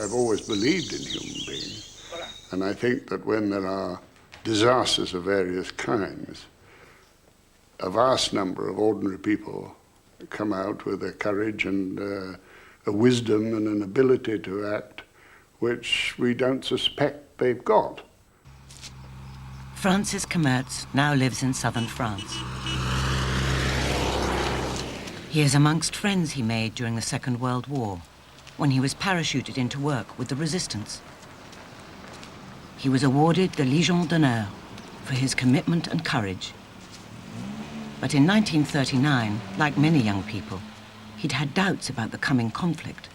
I've always believed in human beings. And I think that when there are disasters of various kinds, a vast number of ordinary people come out with a courage and a wisdom and an ability to act which we don't suspect they've got. Francis Commerz now lives in southern France. He is amongst friends he made during the Second World War, when he was parachuted into work with the resistance. He was awarded the Légion d'honneur for his commitment and courage. But in 1939, like many young people, he'd had doubts about the coming conflict.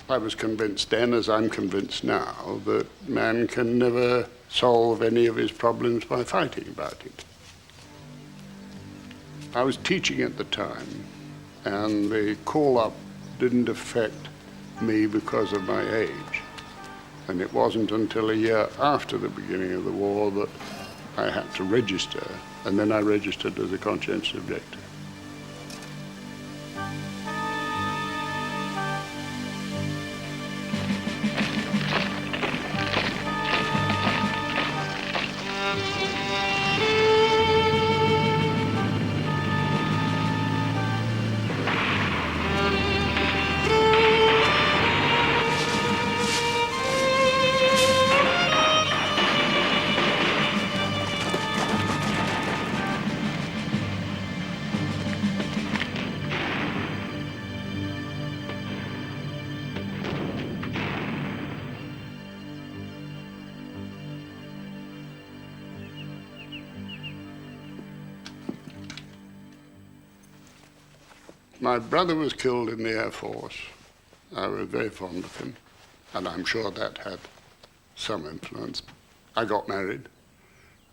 I was convinced then, as I'm convinced now, that man can never solve any of his problems by fighting about it. I was teaching at the time, and the call-up didn't affect me because of my age. And it wasn't until a year after the beginning of the war that I had to register, and then I registered as a conscientious objector. My brother was killed in the Air Force. I was very fond of him, and I'm sure that had some influence. I got married.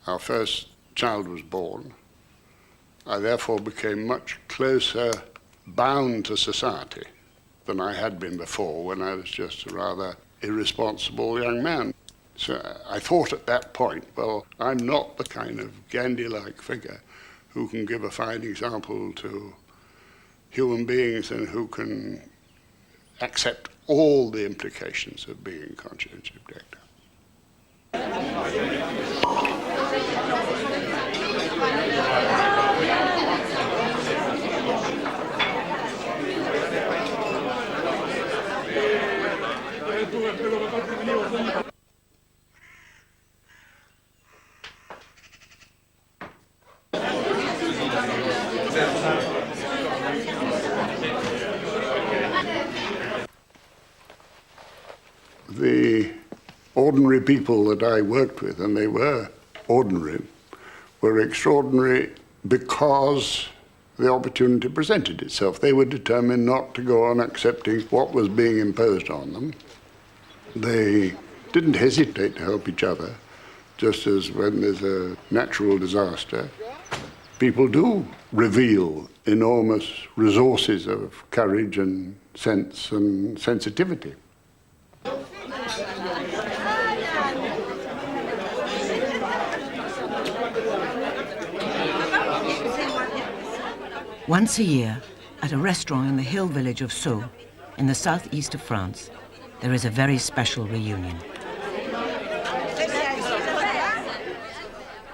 Our first child was born. I therefore became much closer bound to society than I had been before when I was just a rather irresponsible young man. So I thought at that point, well, I'm not the kind of Gandhi-like figure who can give a fine example to human beings and who can accept all the implications of being a conscientious objector. The ordinary people that I worked with, and they were ordinary, were extraordinary because the opportunity presented itself. They were determined not to go on accepting what was being imposed on them. They didn't hesitate to help each other, just as when there's a natural disaster, people do reveal enormous resources of courage and sense and sensitivity. Once a year, at a restaurant in the hill village of Sceaux, in the southeast of France, there is a very special reunion.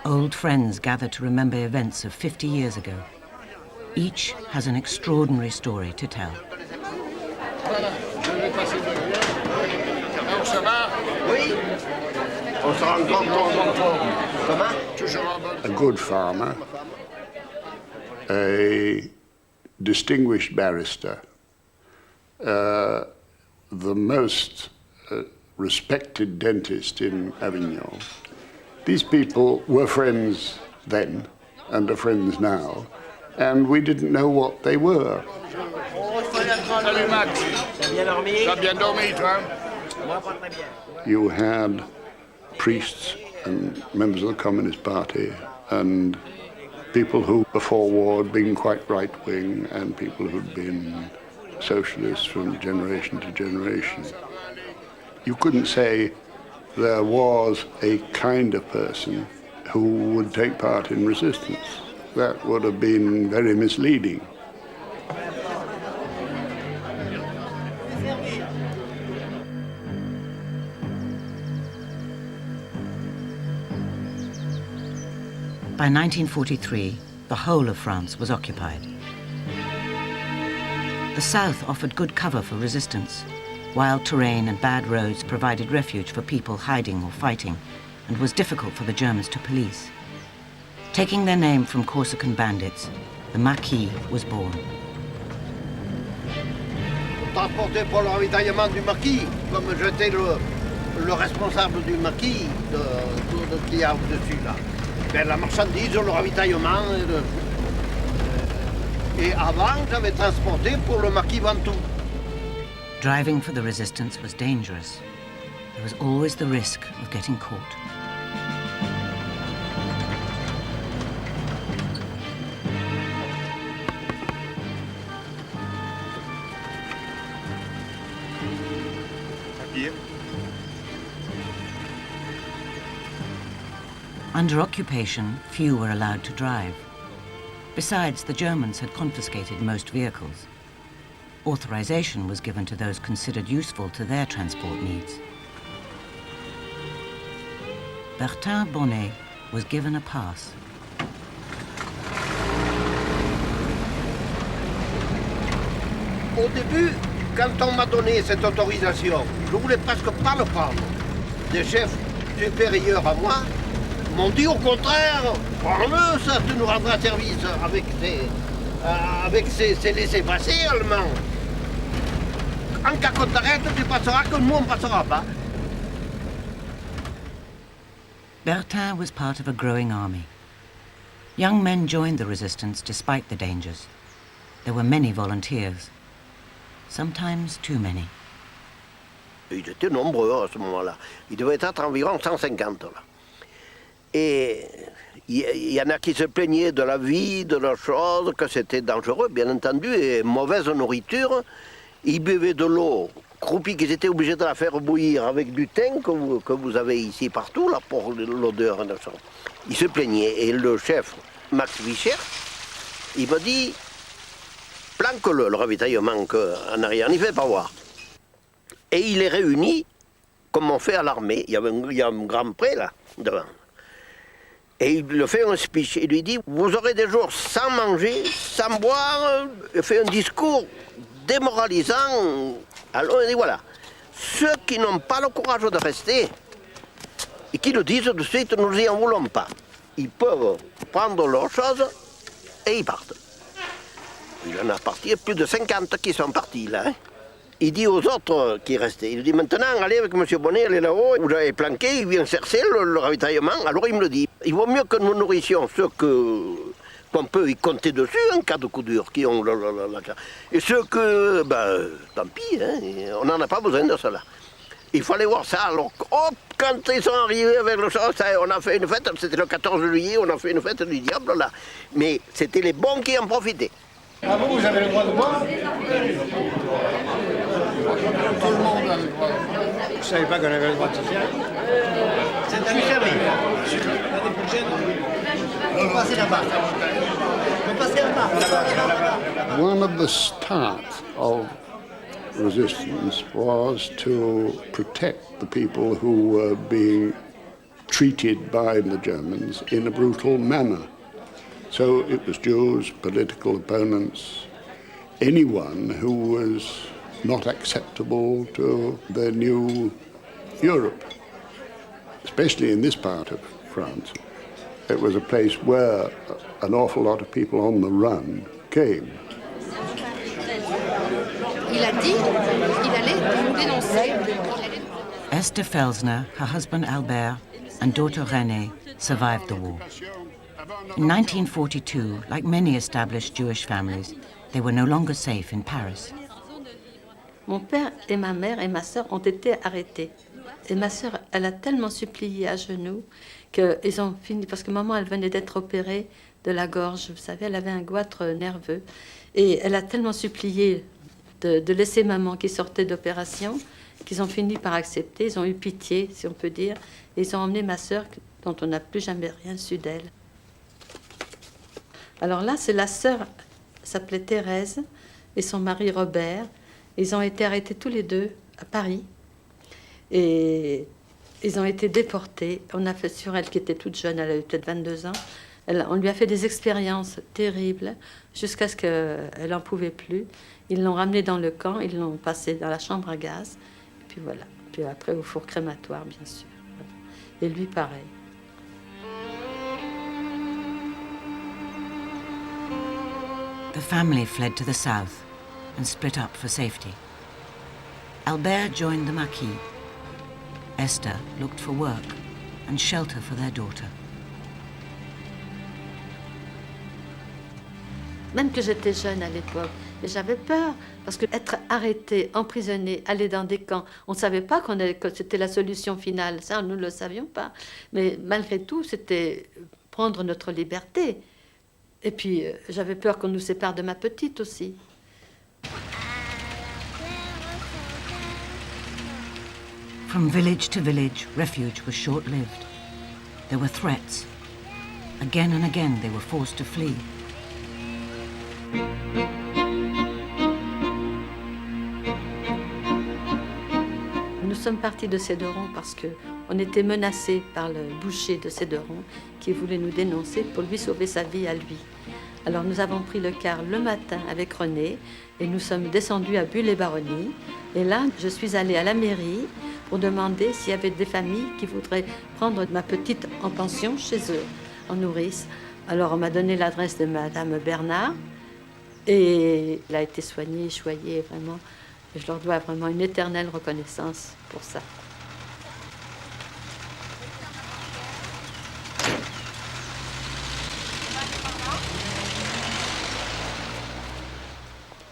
Old friends gather to remember events of 50 years ago. Each has an extraordinary story to tell. A good farmer, a distinguished barrister, the most respected dentist in Avignon. These people were friends then and are friends now, and we didn't know what they were. Salut Max. T'as bien dormi, toi? You had priests and members of the Communist Party and people who before war had been quite right-wing and people who'd been socialists from generation to generation. You couldn't say there was a kind of person who would take part in resistance. That would have been very misleading. By 1943, the whole of France was occupied. The south offered good cover for resistance. Wild terrain and bad roads provided refuge for people hiding or fighting, and was difficult for the Germans to police. Taking their name from Corsican bandits, the Maquis was born. Transporté pour le ravitaillement du maquis, comme j'étais le responsable du maquis, de tout ce qu'il y a au-dessus là. Ben, la marchandise, le ravitaillement. Et avant, j'avais transporté pour le maquis Ventoux. Driving for the resistance was dangerous. There was always the risk of getting caught. Under occupation, few were allowed to drive. Besides, the Germans had confiscated most vehicles. Authorization was given to those considered useful to their transport needs. Bertin Bonnet was given a pass. Au début, quand on m'a donné cette autorisation, je voulais presque pas le prendre. Des chefs supérieurs à moi m'ont dit au contraire, prends-le, ça te nous rendra service avec ces laissez-passer allemands. En cas qu'on t'arrête, tu passeras que nous on ne passera pas. Bertin was part of a growing army. Young men joined the resistance despite the dangers. There were many volunteers, sometimes too many. Ils étaient nombreux à ce moment-là. Ils devaient être environ 150 là. Et il y en a qui se plaignaient de la vie, de la chose, que c'était dangereux, bien entendu, et mauvaise nourriture. Ils buvaient de l'eau croupie qu'ils étaient obligés de la faire bouillir avec du thym que vous avez ici partout, là, pour l'odeur. Ils se plaignaient. Et le chef, Max Vicher, il m'a dit, planque-le, le ravitaillement, qu'en arrière, n'y fait pas voir. Et il les réunit, comme on fait à l'armée. Il y a un grand pré, là, devant. Et il le fait un speech. Il lui dit, vous aurez des jours sans manger, sans boire. Il fait un discours démoralisant. Alors il dit, voilà, ceux qui n'ont pas le courage de rester, et qui le disent de suite, nous n'y en voulons pas. Ils peuvent prendre leurs choses et ils partent. Il en a parti plus de 50 qui sont partis, là. Hein. Il dit aux autres qui restaient, il dit maintenant, allez avec M. Bonnet, allez là-haut, vous avez planqué, il vient chercher le ravitaillement. Alors il me le dit, il vaut mieux que nous nourrissions ceux qu'on peut y compter dessus en cas de coup dur, qui ont et ceux que, ben, tant pis, hein, on n'en a pas besoin de cela. Il fallait voir ça, alors hop, quand ils sont arrivés avec le chose, on a fait une fête, c'était le 14 juillet, on a fait une fête du diable là. Mais c'était les bons qui en profitaient. Ah vous avez le droit de boire? Tout le monde a le droit. Je ne savais pas qu'on avait le droit de se faire. C'est un servi. L'année prochaine, on va passer là-bas. On va passer là-bas. One of the starts of resistance was to protect the people who were being treated by the Germans in a brutal manner. So it was Jews, political opponents, anyone who was not acceptable to the new Europe, especially in this part of France. It was a place where an awful lot of people on the run came. Il a dit qu'il allait nous dénoncer. Esther Felsner, her husband Albert, and daughter Renée survived the war. In 1942, like many established Jewish families, they were no longer safe in Paris. Mon père et ma mère et ma sœur ont été arrêtés. Et ma sœur, elle a tellement supplié à genoux qu'ils ont fini, parce que maman, elle venait d'être opérée de la gorge, vous savez, elle avait un goitre nerveux. Et elle a tellement supplié de laisser maman qui sortait d'opération, qu'ils ont fini par accepter, ils ont eu pitié, si on peut dire, et ils ont emmené ma sœur, dont on n'a plus jamais rien su d'elle. Alors là, c'est la sœur, s'appelait Thérèse, et son mari Robert. Ils ont été arrêtés tous les deux à Paris. Et ils ont été déportés. On a fait sur elle, qui était toute jeune, elle avait peut-être 22 ans, On lui a fait des expériences terribles jusqu'à ce qu'elle n'en pouvait plus. Ils l'ont ramenée dans le camp, ils l'ont passée dans la chambre à gaz, et puis voilà. Puis après au four crématoire, bien sûr. Et lui, pareil. The family fled to the south and split up for safety. Albert joined the Maquis. Esther looked for work and shelter for their daughter. Même que j'étais jeune à l'époque, et j'avais peur, parce qu'être arrêté, emprisonné, aller dans des camps, on ne savait pas que c'était la solution finale, ça nous ne le savions pas. Mais malgré tout, c'était prendre notre liberté. Et puis, j'avais peur qu'on nous sépare de ma petite aussi. From village to village, refuge was short-lived. There were threats. Again and again, they were forced to flee. Nous sommes partis de Céderon parce qu'on était menacés par le boucher de Céderon qui voulait nous dénoncer pour lui sauver sa vie à lui. Alors nous avons pris le car le matin avec René et nous sommes descendus à Bulle-et-Baronnie. Et là, je suis allée à la mairie pour demander s'il y avait des familles qui voudraient prendre ma petite en pension chez eux, en nourrice. Alors on m'a donné l'adresse de Madame Bernard et elle a été soignée, choyée, vraiment. Et je leur dois vraiment une éternelle reconnaissance pour ça.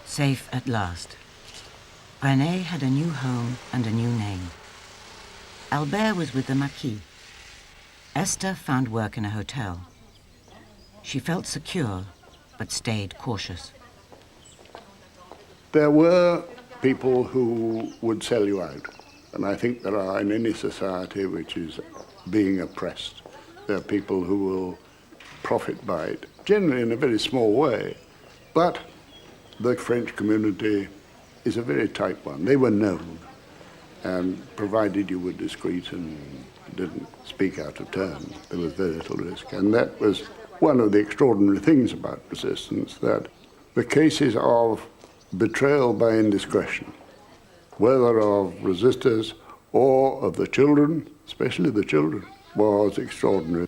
Safe at last. René had a new home and a new name. Albert was with the Maquis. Esther found work in a hotel. She felt secure, but stayed cautious. There were people who would sell you out, and I think there are in any society which is being oppressed. There are people who will profit by it, generally in a very small way, but the French community is a very tight one. They were known, and provided you were discreet and didn't speak out of turn, there was very little risk. And that was one of the extraordinary things about resistance, that the cases of betrayal by indiscretion, whether of resistors or of the children, especially the children, was extraordinary.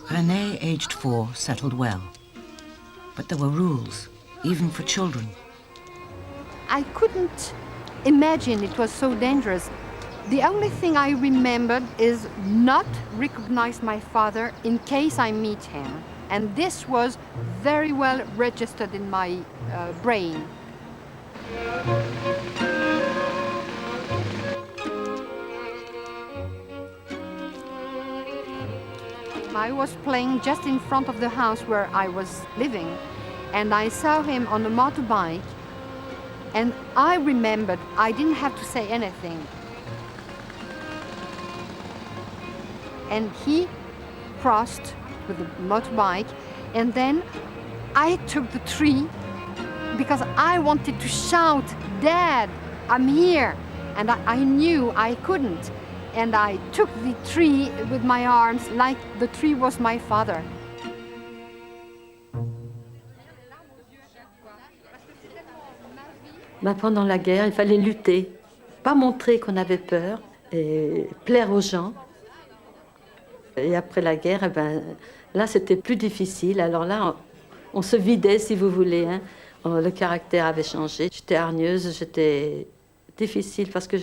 René, aged 4, settled well. But there were rules, even for children. I couldn't imagine it was so dangerous. The only thing I remembered is not recognize my father in case I meet him. And this was very well registered in my brain. I was playing just in front of the house where I was living, and I saw him on a motorbike, and I remembered I didn't have to say anything. And he crossed with the motorbike, and then I took the tree because I wanted to shout, "Dad, I'm here!" And I knew I couldn't. And I took the tree with my arms like the tree was my father. Ben, pendant la guerre, il fallait lutter, pas montrer qu'on avait peur et plaire aux gens. Et après la guerre, eh ben, là, c'était plus difficile. Alors là, on se vidait, si vous voulez. Hein. Le caractère avait changé. J'étais hargneuse, j'étais difficile parce que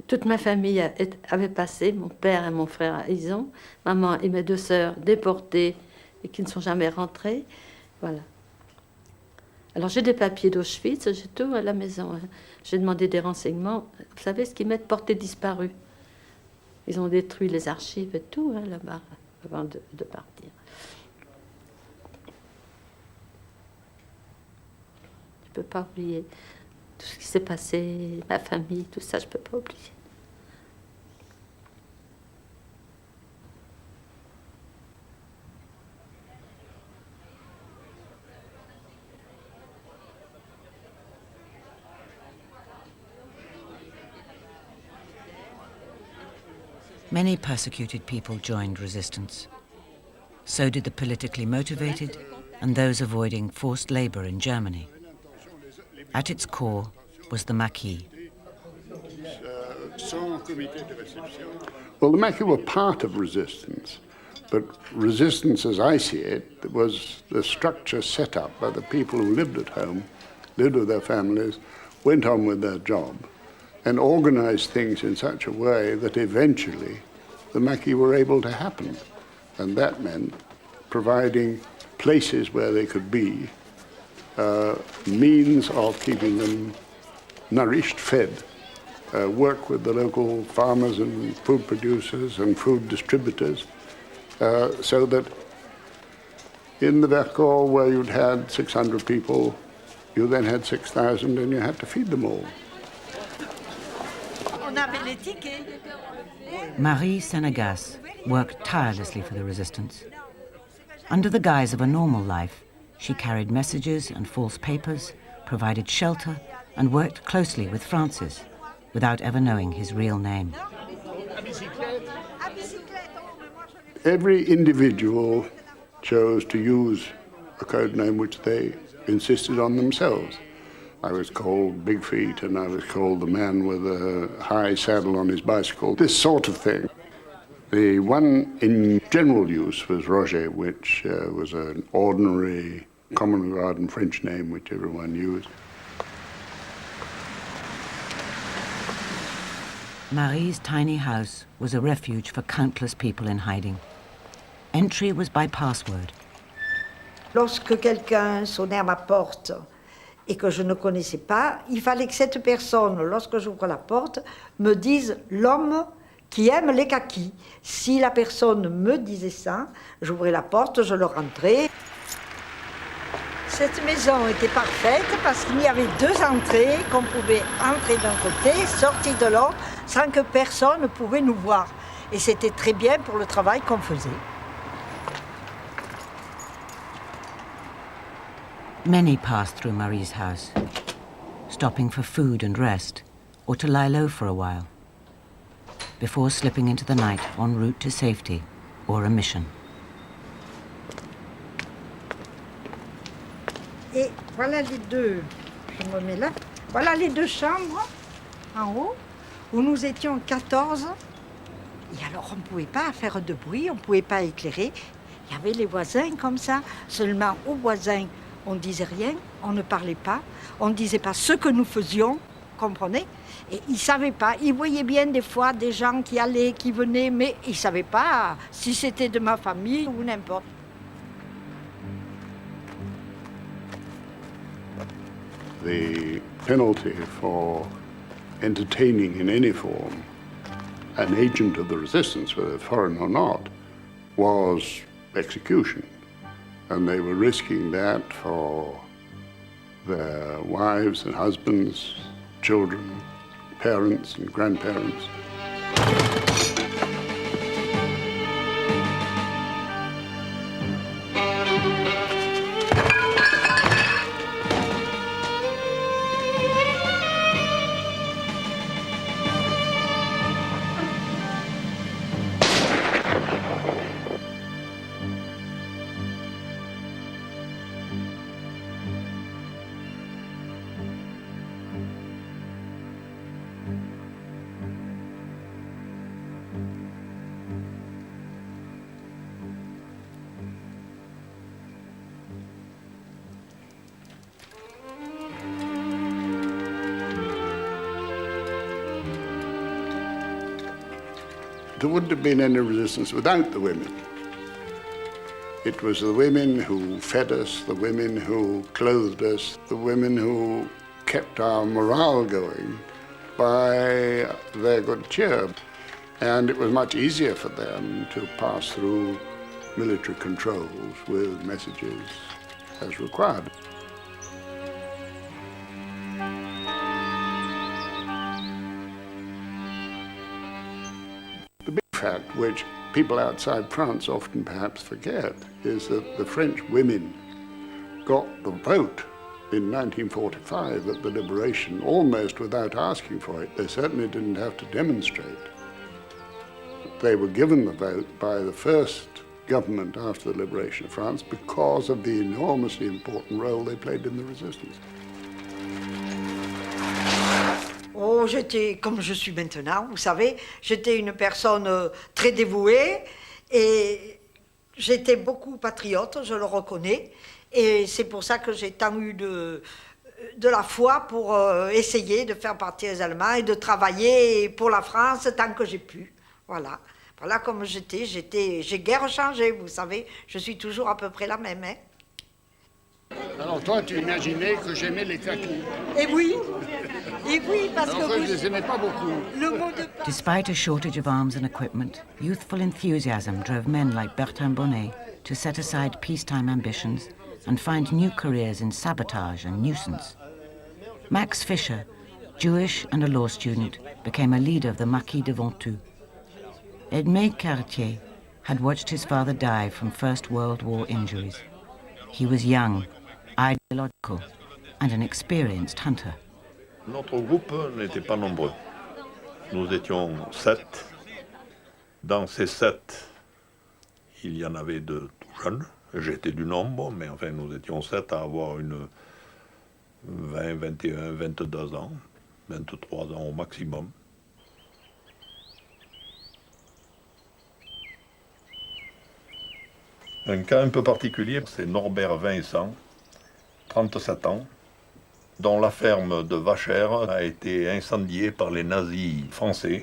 toute ma famille avait passé, mon père et mon frère à Ison, maman et mes 2 sœurs déportées et qui ne sont jamais rentrées. Voilà. Alors j'ai des papiers d'Auschwitz, j'ai tout à la maison. Hein. J'ai demandé des renseignements. Vous savez ce qu'ils mettent porté disparu. Ils ont détruit les archives et tout hein, là-bas avant de partir. Je ne peux pas oublier tout ce qui s'est passé, ma famille, tout ça, je ne peux pas oublier. Many persecuted people joined resistance. So did the politically motivated and those avoiding forced labor in Germany. At its core was the Maquis. Well, the Maquis were part of resistance, but resistance, as I see it, was the structure set up by the people who lived at home, lived with their families, went on with their job, and organized things in such a way that eventually the Maquis were able to happen. And that meant providing places where they could be, means of keeping them nourished, fed, work with the local farmers and food producers and food distributors, so that in the Vercors, where you'd had 600 people, you then had 6,000 and you had to feed them all. Marie Senegas worked tirelessly for the resistance. Under the guise of a normal life, she carried messages and false papers, provided shelter, and worked closely with Francis, without ever knowing his real name. Every individual chose to use a code name which they insisted on themselves. I was called Big Feet, and I was called the man with a high saddle on his bicycle, this sort of thing. The one in general use was Roger, which was an ordinary common garden French name which everyone used. Marie's tiny house was a refuge for countless people in hiding. Entry was by password. Lorsque quelqu'un sonnait à ma porte et que je ne connaissais pas, il fallait que cette personne, lorsque j'ouvre la porte, me dise l'homme qui aime les kakis. Si la personne me disait ça, j'ouvrais la porte, je le rentrais. Cette maison était parfaite parce qu'il y avait deux entrées, qu'on pouvait entrer d'un côté, sortir de l'autre, sans que personne ne pouvait nous voir. Et c'était très bien pour le travail qu'on faisait. Many passed through Marie's house, stopping for food and rest, or to lie low for a while, before slipping into the night en route to safety or a mission. Et voilà les deux, je me mets là, voilà les deux chambres en haut, où nous étions 14. Et alors on ne pouvait pas faire de bruit, on ne pouvait pas éclairer. Il y avait les voisins comme ça, seulement aux voisins, on ne disait rien, on ne parlait pas, on ne disait pas ce que nous faisions, comprenez? Et ils ne savaient pas, ils voyaient bien des fois des gens qui allaient, qui venaient, mais ils ne savaient pas si c'était de ma famille ou n'importe. The penalty for entertaining in any form an agent of the resistance, whether foreign or not, was execution. And they were risking that for their wives and husbands, children, parents and grandparents. There wouldn't have been any resistance without the women. It was the women who fed us, the women who clothed us, the women who kept our morale going by their good cheer. And it was much easier for them to pass through military controls with messages as required. The big fact, which people outside France often perhaps forget, is that the French women got the vote in 1945 at the liberation almost without asking for it. They certainly didn't have to demonstrate. They were given the vote by the first government after the liberation of France because of the enormously important role they played in the resistance. Oh, j'étais comme je suis maintenant, vous savez, j'étais une personne très dévouée et j'étais beaucoup patriote, je le reconnais. Et c'est pour ça que j'ai tant eu de la foi pour essayer de faire partie des Allemands et de travailler pour la France tant que j'ai pu. Voilà. Voilà comme j'étais. J'ai guère changé, vous savez. Je suis toujours à peu près la même. Hein. Alors toi, tu imaginais que j'aimais les kakis. Et oui, parce que Alors je vous... les aimais pas beaucoup. Le mot de... Despite a shortage of arms and equipment, youthful enthusiasm drove men like Bertin Bonnet to set aside peacetime ambitions and find new careers in sabotage and nuisance. Max Fischer, Jewish and a law student, became a leader of the Maquis de Ventoux. Edmé Cartier had watched his father die from First World War injuries. He was young, ideological, and an experienced hunter. Notre groupe n'était pas nombreux. Nous étions 7. Dans ces 7, il y en avait de tout jeunes. J'étais du nombre, mais enfin nous étions 7 à avoir une 20, 21, 22 ans, 23 ans au maximum. Un cas un peu particulier, c'est Norbert Vincent, 37 ans, dont la ferme de Vachères a été incendiée par les nazis français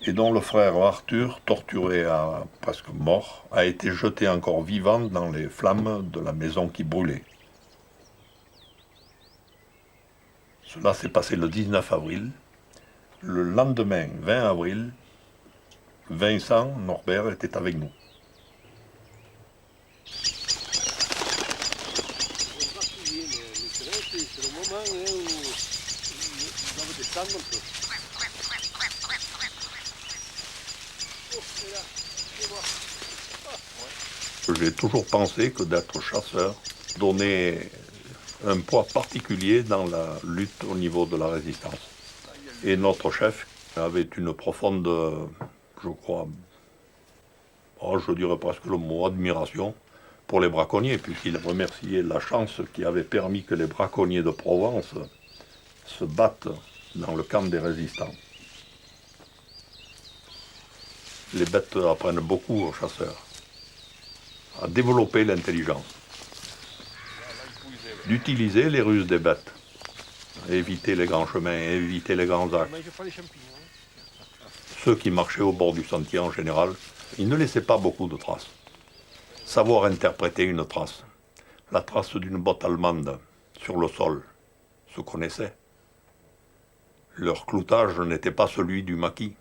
et dont le frère Arthur, torturé à presque mort, a été jeté encore vivant dans les flammes de la maison qui brûlait. Cela s'est passé le 19 avril. Le lendemain, 20 avril, Vincent, Norbert, était avec nous. J'ai toujours pensé que d'être chasseur donnait un poids particulier dans la lutte au niveau de la résistance. Et notre chef avait une profonde, je crois, je dirais presque le mot, admiration pour les braconniers, puisqu'il remerciait la chance qui avait permis que les braconniers de Provence se battent dans le camp des résistants. Les bêtes apprennent beaucoup aux chasseurs, à développer l'intelligence, d'utiliser les ruses des bêtes, éviter les grands chemins, éviter les grands axes. Ceux qui marchaient au bord du sentier en général, ils ne laissaient pas beaucoup de traces. Savoir interpréter une trace, la trace d'une botte allemande sur le sol, se connaissaient. Leur cloutage n'était pas celui du maquis.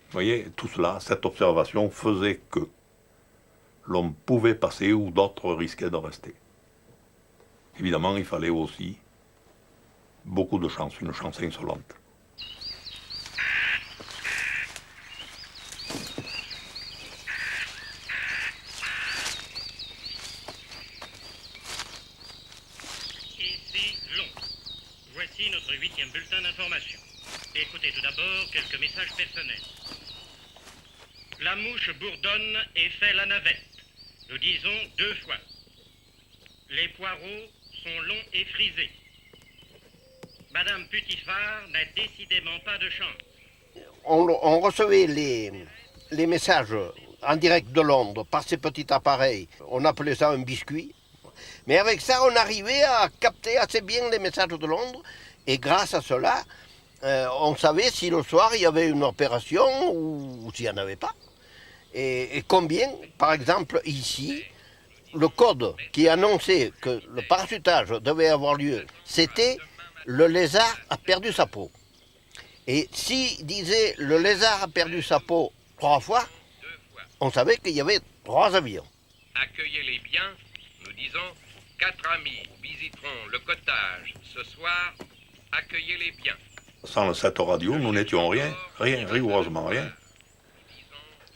Vous voyez, tout cela, cette observation faisait que l'on pouvait passer où d'autres risquaient de rester. Évidemment, il fallait aussi beaucoup de chance, une chance insolente. Ici Londres. Voici notre 8e bulletin d'information. Écoutez tout d'abord quelques messages personnels. La mouche bourdonne et fait la navette. Nous disons 2 fois. Les poireaux sont longs et frisés. Madame Putifard n'a décidément pas de chance. On recevait les messages en direct de Londres par ces petits appareils. On appelait ça un biscuit. Mais avec ça, on arrivait à capter assez bien les messages de Londres. Et grâce à cela, on savait si le soir il y avait une opération ou s'il n'y en avait pas. Et combien, par exemple, ici, le code qui annonçait que le parachutage devait avoir lieu, c'était « le lézard a perdu sa peau ». Et s'il disait « le lézard a perdu sa peau 3 fois », on savait qu'il y avait 3 avions. Accueillez-les bien, nous disons 4 amis visiteront le cottage ce soir, accueillez-les bien. Sans cette radio, nous n'étions rien, rigoureusement rien.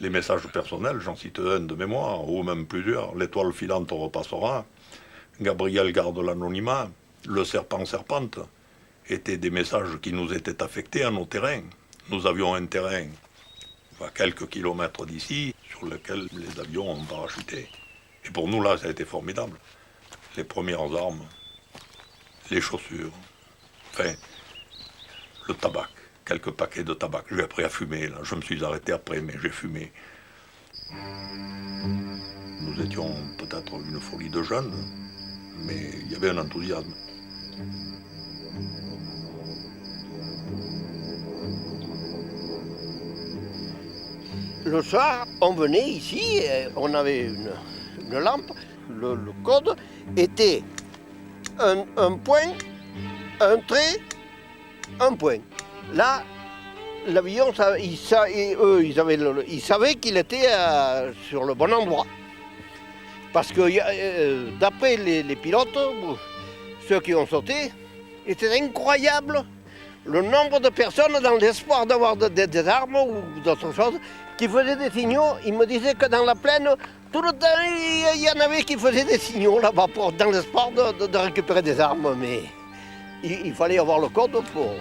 Les messages personnels, j'en cite un de mémoire, ou même plusieurs. L'étoile filante repassera, Gabriel garde l'anonymat, le serpent serpente, étaient des messages qui nous étaient affectés à nos terrains. Nous avions un terrain à quelques kilomètres d'ici, sur lesquels les avions ont parachuté. Et pour nous, là, ça a été formidable. Les premières armes, les chaussures, enfin, le tabac, quelques paquets de tabac. J'ai appris à fumer, là. Je me suis arrêté après, mais j'ai fumé. Nous étions peut-être une folie de jeunes, mais il y avait un enthousiasme. Le soir, on venait ici, on avait une lampe, le code était un point, un trait, un point. Là, l'avion, ils savaient qu'il était sur le bon endroit. Parce que d'après les pilotes, ceux qui ont sauté, c'était incroyable le nombre de personnes dans l'espoir d'avoir des armes ou d'autres choses qui faisaient des signaux. Ils me disaient que dans la plaine, tout le temps, il y en avait qui faisaient des signaux là-bas dans l'espoir de récupérer des armes. Mais il fallait avoir le code pour...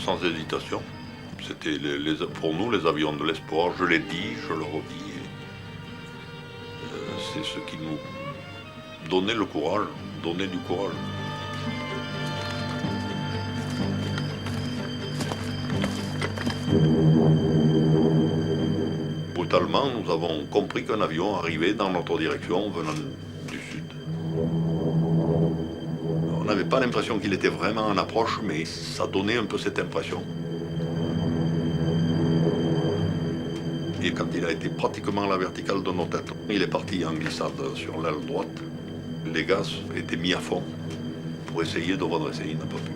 Sans hésitation. C'était pour nous les avions de l'espoir, je l'ai dit, je le redis. C'est ce qui nous donnait le courage, donnait du courage. Brutalement, nous avons compris qu'un avion arrivait dans notre direction venant du sud. On n'avait pas l'impression qu'il était vraiment en approche, mais ça donnait un peu cette impression. Et quand il a été pratiquement à la verticale de nos têtes, il est parti en glissade sur l'aile droite. Les gaz étaient mis à fond pour essayer de redresser, il n'a pas pu.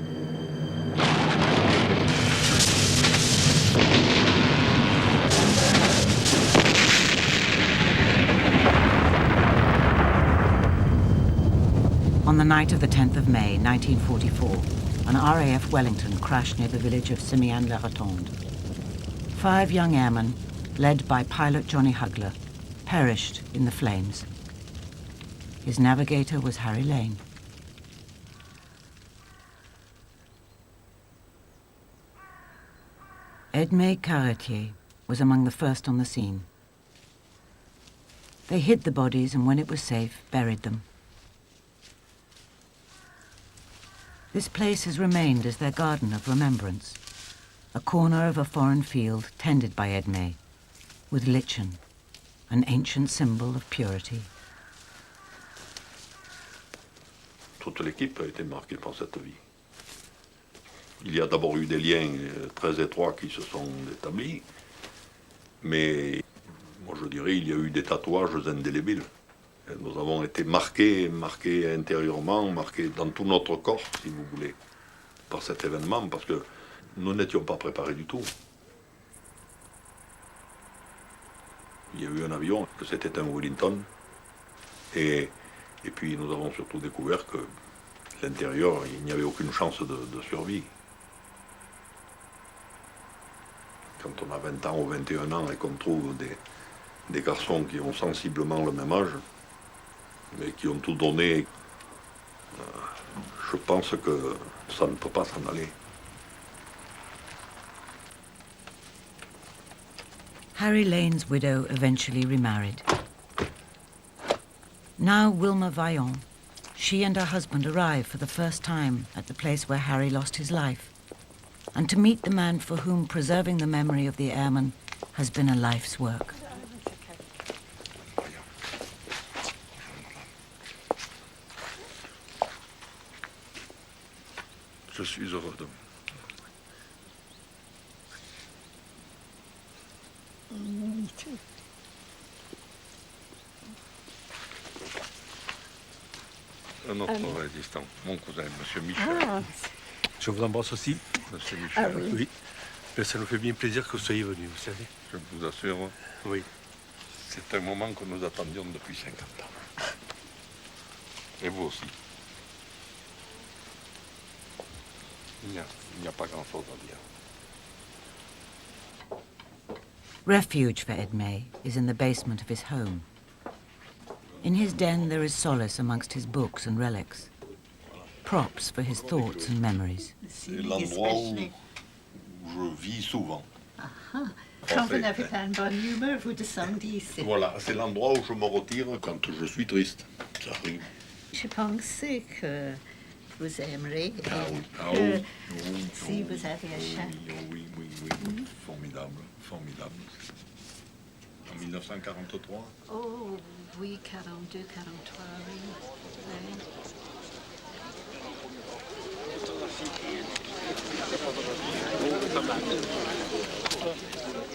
On the night of the 10th of May, 1944, an RAF Wellington crashed near the village of Simian-le-Rotonde. 5 young airmen, led by pilot Johnny Hugler, perished in the flames. His navigator was Harry Lane. Edmé Carretier was among the first on the scene. They hid the bodies and when it was safe, buried them. This place has remained as their garden of remembrance, a corner of a foreign field tended by Edmé, with lichen, an ancient symbol of purity. Toute l'équipe a été marquée par cette vie. Il y a d'abord eu des liens très étroits qui se sont établis, mais moi je dirais il y a eu des tatouages indélébiles. Nous avons été marqués intérieurement, marqués dans tout notre corps, si vous voulez, par cet événement, parce que nous n'étions pas préparés du tout. Il y a eu un avion, que c'était un Wellington, et puis nous avons surtout découvert que l'intérieur, il n'y avait aucune chance de survie. Quand on a 20 ans ou 21 ans et qu'on trouve des garçons qui ont sensiblement le même âge, mais qui ont tout donné, je pense que ça ne peut pas s'en aller. Harry Lane's widow eventually remarried. Now Wilma Vaillant, she and her husband arrive for the first time at the place where Harry lost his life, and to meet the man for whom preserving the memory of the airman has been a life's work. Je suis heureux de... Un autre résistant, mon cousin, M. Michel. Ah. Je vous embrasse aussi. M. Michel. Oui. Mais ça nous fait bien plaisir que vous soyez venu, vous savez. Je vous assure. Oui. C'est un moment que nous attendions depuis 50 ans. Et vous aussi. Il n'y a pas grand-chose à dire. Refuge for Edmé is in the basement of his home. In his den there is solace amongst his books and relics, props for his thoughts and memories. C'est l'endroit où je vis souvent. Quand vous n'avez pas une bonne humeur, vous descendez ici. Voilà, c'est l'endroit où je me retire quand je suis triste. Ça arrive. Je pensais que vous aimeriez. Si vous avez un chat. Oui. Formidable, formidable. En 1943. Oh, oui, 42, 43, oui.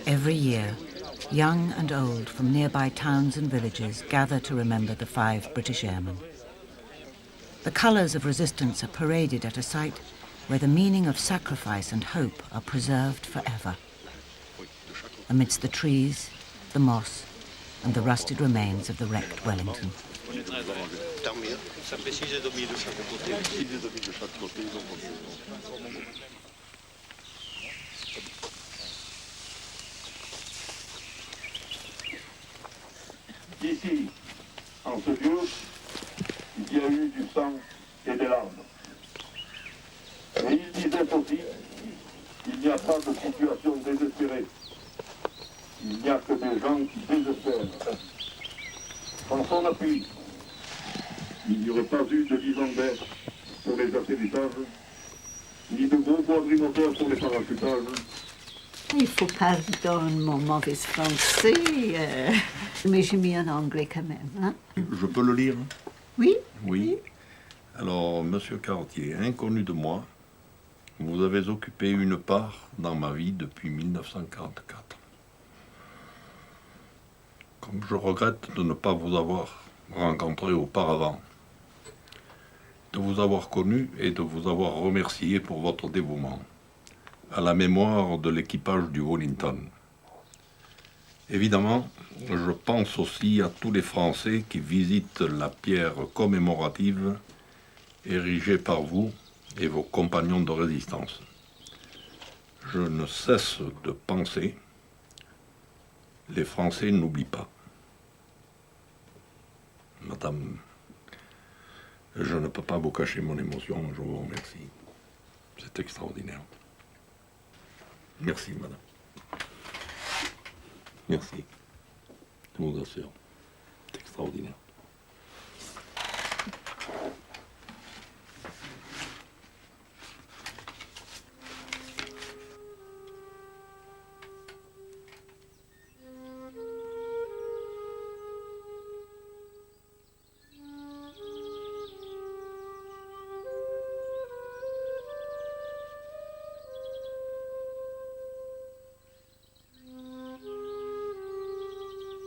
Every year, young and old from nearby towns and villages gather to remember the 5 British airmen. The colours of resistance are paraded at a site where the meaning of sacrifice and hope are preserved forever. Amidst the trees, the moss, and the rusted remains of the wrecked Wellington. Ici, en ce lieu, il y a eu du sang et des larmes. Et il disait aussi, il n'y a pas de situation désespérée. Il n'y a que des gens qui désespèrent. Sans son appui, il n'y aurait pas eu de lisandaire pour les atterrissages, ni de gros quadrimoteurs pour les parachutages. Il faut pardonner mon mauvais français, mais j'ai mis en anglais quand même. Hein? Je peux le lire? Oui. Oui. Alors, Monsieur Cartier, inconnu de moi, vous avez occupé une part dans ma vie depuis 1944. Comme je regrette de ne pas vous avoir rencontré auparavant, de vous avoir connu et de vous avoir remercié pour votre dévouement à la mémoire de l'équipage du Wellington. Évidemment, je pense aussi à tous les Français qui visitent la pierre commémorative érigée par vous et vos compagnons de résistance. Je ne cesse de penser, les Français n'oublient pas. Madame, je ne peux pas vous cacher mon émotion, je vous remercie. C'est extraordinaire. Merci, madame. Merci. Je vous assure. C'est extraordinaire.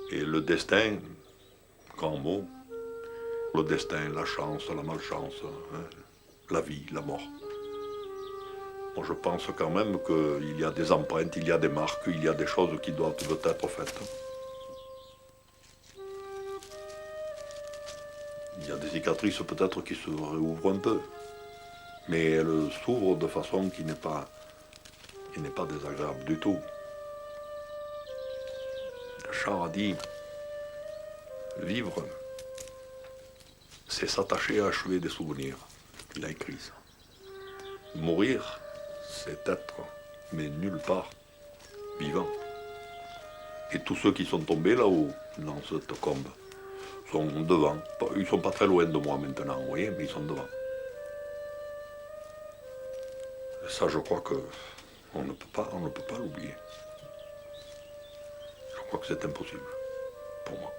Et le destin, grand mot, le destin, la chance, la malchance, hein, la vie, la mort. Bon, je pense quand même qu'il y a des empreintes, il y a des marques, il y a des choses qui doivent être faites. Il y a des cicatrices peut-être qui se réouvrent un peu, mais elles s'ouvrent de façon qui n'est pas désagréable du tout. Char a dit, vivre, c'est s'attacher à achever des souvenirs. Il a écrit ça. Mourir, c'est être, mais nulle part, vivant. Et tous ceux qui sont tombés là-haut, dans cette combe, sont devant. Ils ne sont pas très loin de moi maintenant, vous voyez, mais ils sont devant. Et ça, je crois qu'on ne peut pas l'oublier. Je crois que c'est impossible, pour moi.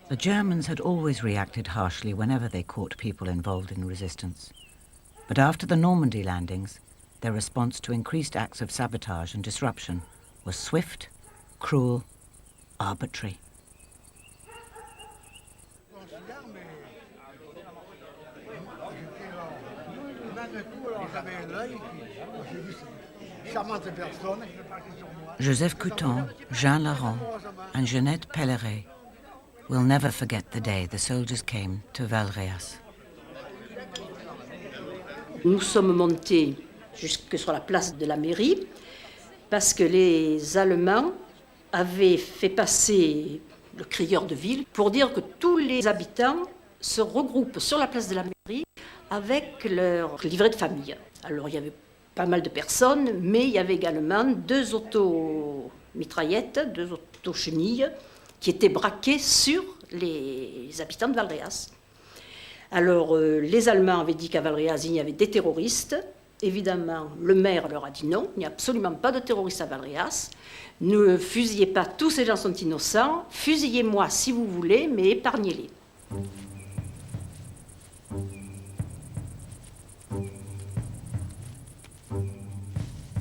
The Germans had always reacted harshly whenever they caught people involved in resistance. But after the Normandy landings, their response to increased acts of sabotage and disruption was swift cruel, arbitrary. Joseph Couton, Jean Larron, and Jeannette Pelleret will never forget the day the soldiers came to Valréas. Nous sommes montés jusque sur la place de la mairie parce que les Allemands avaient fait passer le crieur de ville pour dire que tous les habitants se regroupent sur la place de la mairie avec leur livret de famille. Alors il y avait pas mal de personnes, mais il y avait également 2 auto-mitraillettes, 2 auto-chenilles qui étaient braquées sur les habitants de Valréas. Alors les Allemands avaient dit qu'à Valréas il y avait des terroristes. Évidemment, le maire leur a dit non, il n'y a absolument pas de terroristes à Valréas. Ne fusillez pas, tous ces gens sont innocents. Fusillez-moi si vous voulez, mais épargnez-les.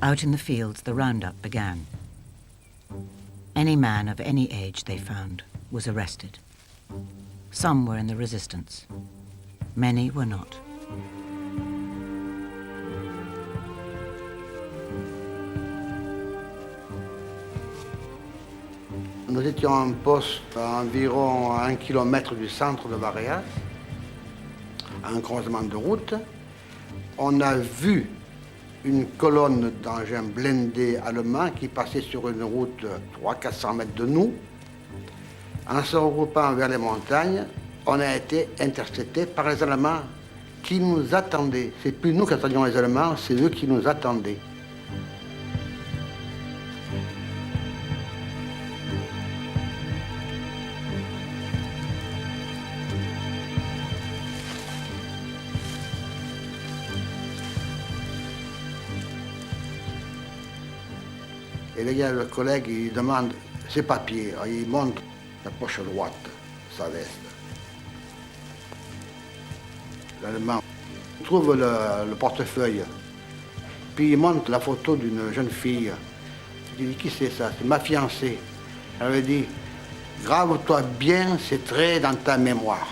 Out in the fields, the roundup began. Any man of any age they found was arrested. Some were in the resistance. Many were not. Nous étions en poste à environ 1 kilomètre du centre de Valréas, à un croisement de route. On a vu une colonne d'engins blindés allemands qui passait sur une route 300-400 mètres de nous. En se regroupant vers les montagnes, on a été interceptés par les Allemands qui nous attendaient. C'est plus nous qui attendions les Allemands, c'est eux qui nous attendaient. Et le gars, le collègue, il demande ses papiers. Alors, il montre la poche droite, sa veste. L'Allemand trouve le portefeuille. Puis il montre la photo d'une jeune fille. Il dit, qui c'est ça? C'est ma fiancée. Elle avait dit, grave-toi bien ces traits dans ta mémoire.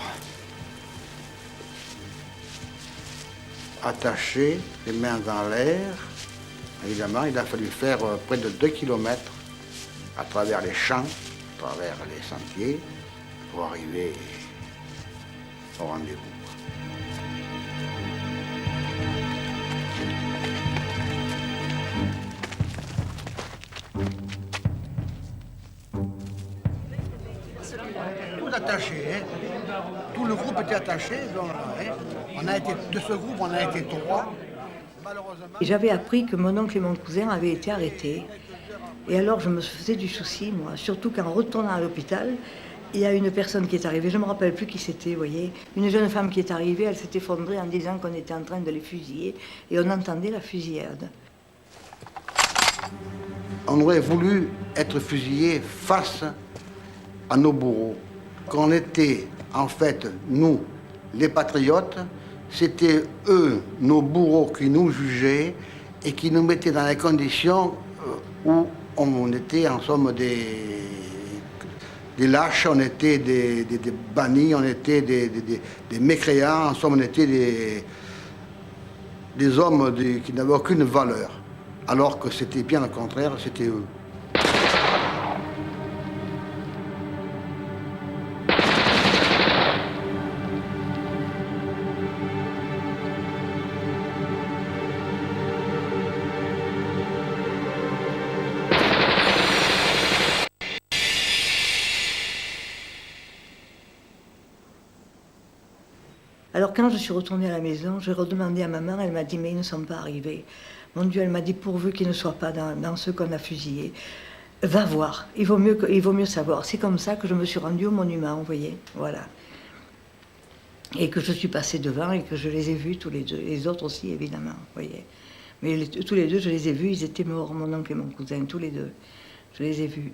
Attaché, les mains dans l'air. Évidemment, il a fallu faire près de 2 kilomètres à travers les champs, à travers les sentiers, pour arriver au rendez-vous. Tout attaché, hein. Tout le groupe était attaché. Donc, hein. De ce groupe, on a été 3. J'avais appris que mon oncle et mon cousin avaient été arrêtés. Et alors je me faisais du souci, moi. Surtout qu'en retournant à l'hôpital, il y a une personne qui est arrivée, je ne me rappelle plus qui c'était, vous voyez. Une jeune femme qui est arrivée, elle s'est effondrée en disant qu'on était en train de les fusiller. Et on entendait la fusillade. On aurait voulu être fusillés face à nos bourreaux. Qu'on était, en fait, nous, les patriotes, c'était eux, nos bourreaux, qui nous jugeaient et qui nous mettaient dans les conditions où on était en somme des lâches, on était des bannis, on était des mécréants, en somme on était des hommes qui n'avaient aucune valeur. Alors que c'était bien le contraire, c'était eux. Alors quand je suis retournée à la maison, j'ai redemandé à maman, elle m'a dit mais ils ne sont pas arrivés. Mon Dieu, elle m'a dit pourvu qu'ils ne soient pas dans ceux qu'on a fusillés. Va voir, il vaut mieux savoir. C'est comme ça que je me suis rendue au monument, vous voyez, voilà. Et que je suis passée devant et que je les ai vus tous les deux, les autres aussi évidemment, vous voyez. Mais tous les deux, je les ai vus, ils étaient morts, mon oncle et mon cousin, tous les deux. Je les ai vus.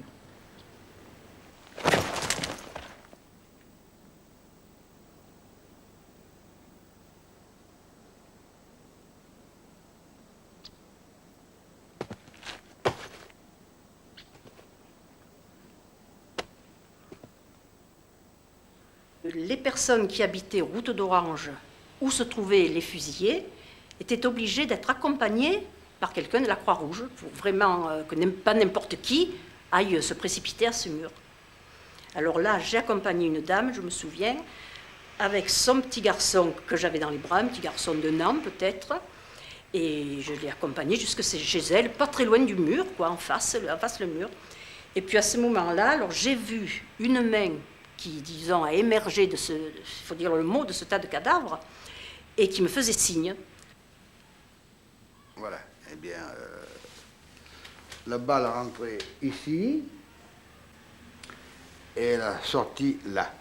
les personnes qui habitaient route d'Orange, où se trouvaient les fusillés, étaient obligées d'être accompagnées par quelqu'un de la Croix-Rouge, pour vraiment que pas n'importe qui aille se précipiter à ce mur. Alors là, j'ai accompagné une dame, je me souviens, avec son petit garçon que j'avais dans les bras, un petit garçon de Nantes peut-être, et je l'ai accompagnée jusque chez elle, pas très loin du mur, quoi, en face le mur. Et puis à ce moment-là, alors j'ai vu une main qui, disons, a émergé de ce, il faut dire le mot, de ce tas de cadavres, et qui me faisait signe. Voilà, eh bien, la balle rentrait ici, et elle a sorti là.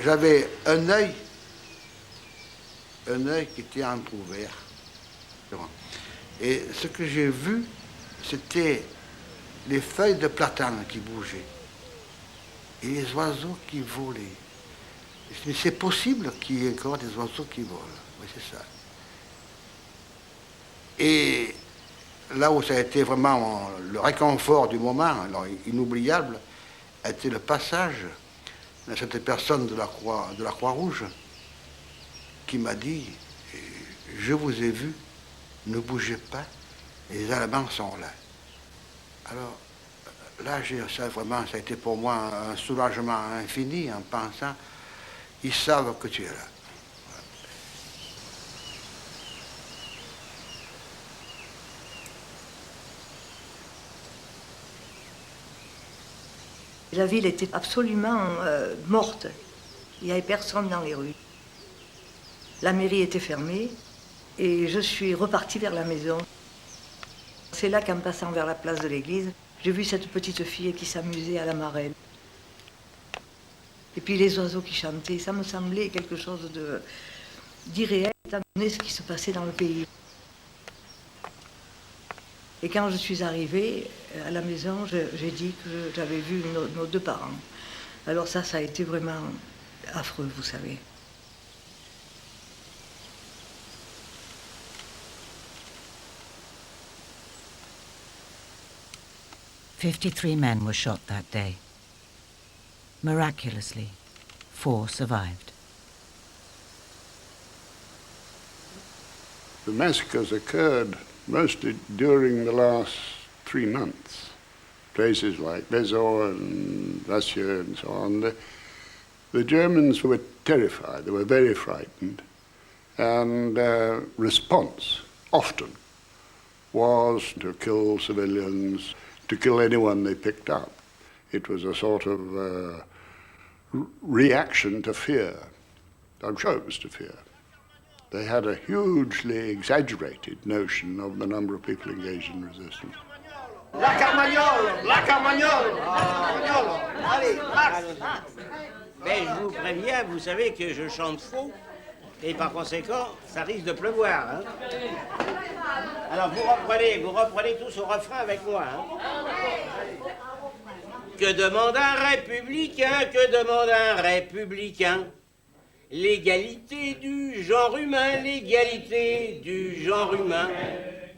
J'avais un œil qui était entrouvert. Et ce que j'ai vu, c'était les feuilles de platane qui bougeaient et les oiseaux qui volaient. Mais c'est possible qu'il y ait encore des oiseaux qui volent. Oui, c'est ça. Et là où ça a été vraiment le réconfort du moment, alors inoubliable, a été le passage de cette personne de la Croix-Rouge qui m'a dit « Je vous ai vu, ne bougez pas, les Allemands sont là. » Alors là, ça a été pour moi un soulagement infini en pensant « Ils savent que tu es là. » La ville était absolument morte. Il n'y avait personne dans les rues. La mairie était fermée et je suis repartie vers la maison. C'est là qu'en passant vers la place de l'église, j'ai vu cette petite fille qui s'amusait à la marelle. Et puis les oiseaux qui chantaient, ça me semblait quelque chose d'irréel, étant donné ce qui se passait dans le pays. Et quand je suis arrivée à la maison, j'ai dit que j'avais vu nos deux parents. Alors ça a été vraiment affreux, vous savez. "53 men were shot that day. Miraculously, 4 survived. The massacres occurred mostly during the last 3 months. Places like Bezor and Vassieux and so on. The Germans were terrified, they were very frightened, and response often was to kill civilians, to kill anyone they picked up. It was a sort of reaction to fear. I'm sure it was to fear. They had a hugely exaggerated notion of the number of people engaged in resistance. La Carmagnole! La Carmagnole! Allez, Max! Mais je vous préviens, vous savez que je chante faux, et par conséquent, ça risque de pleuvoir. Hein. Alors vous reprenez tous au refrain avec moi. Hein. Que demande un républicain? Que demande un républicain? L'égalité du genre humain, l'égalité du genre humain.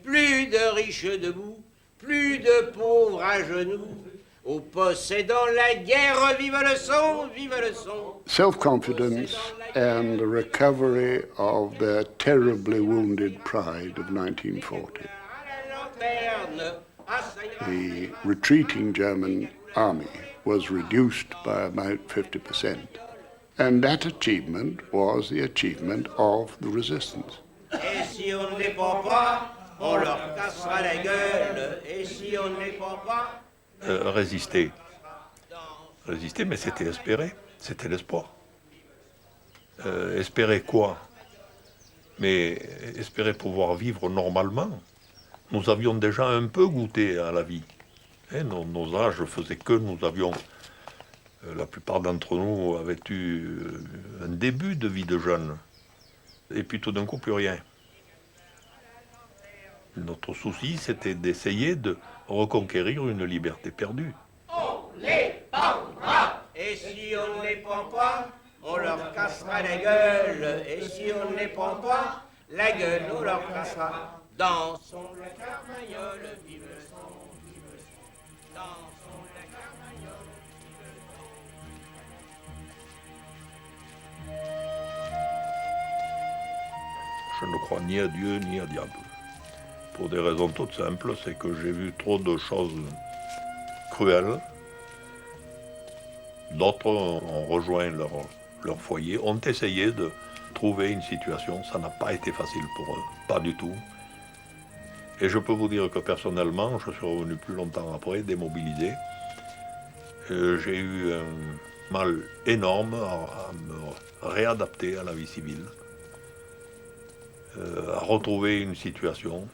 Plus de riches debout, plus de pauvres à genoux. Aux possédants la guerre, vive le son, vive le son. Self-confidence and the recovery of their terribly wounded pride of 1940. The retreating German army was reduced by about 50%. And that achievement was the achievement of the resistance. Et si on ne les prend pas, on leur cassera la gueule. Et si on ne les prend pas... Résister. Résister, mais c'était espérer. C'était l'espoir. Espérer quoi? Mais espérer pouvoir vivre normalement. Nous avions déjà un peu goûté à la vie. Et nos âges faisaient que nous avions... La plupart d'entre nous avaient eu un début de vie de jeune. Et puis tout d'un coup, plus rien. Notre souci, c'était d'essayer de reconquérir une liberté perdue. On les prendra. Et si on ne les prend pas, on leur cassera la gueule. Et si on ne les prend pas, la gueule, on leur cassera. Dansons la carmagnole, vive le son, vive le son. Dansons la carmagnole, vive le son. Je ne crois ni à Dieu ni à diable. Pour des raisons toutes simples, c'est que j'ai vu trop de choses cruelles. D'autres ont rejoint leur foyer, ont essayé de trouver une situation. Ça n'a pas été facile pour eux, pas du tout. Et je peux vous dire que personnellement, je suis revenu plus longtemps après, démobilisé. J'ai eu un mal énorme à me réadapter à la vie civile, à retrouver une situation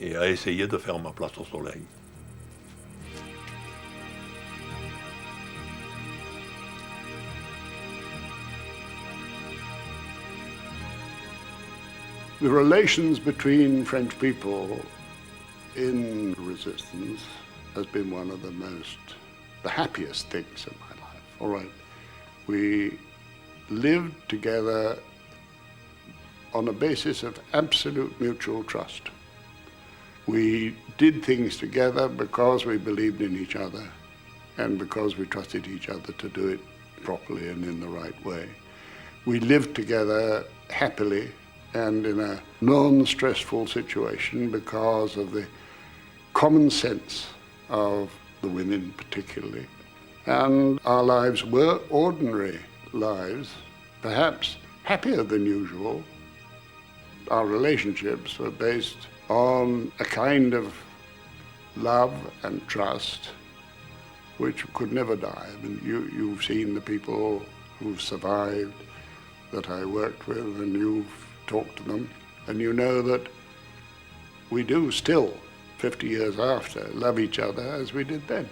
et à essayer de faire ma place au soleil. The relations between French people in resistance has been one of the happiest things of my life. All right, we lived together on a basis of absolute mutual trust. We did things together because we believed in each other and because we trusted each other to do it properly and in the right way. We lived together happily and in a non-stressful situation because of the common sense of the women particularly. And our lives were ordinary lives, perhaps happier than usual. Our relationships were based on a kind of love and trust which could never die. I mean, you've seen the people who've survived that I worked with, and you've talked to them, and you know that we do still, 50 years after, love each other as we did then.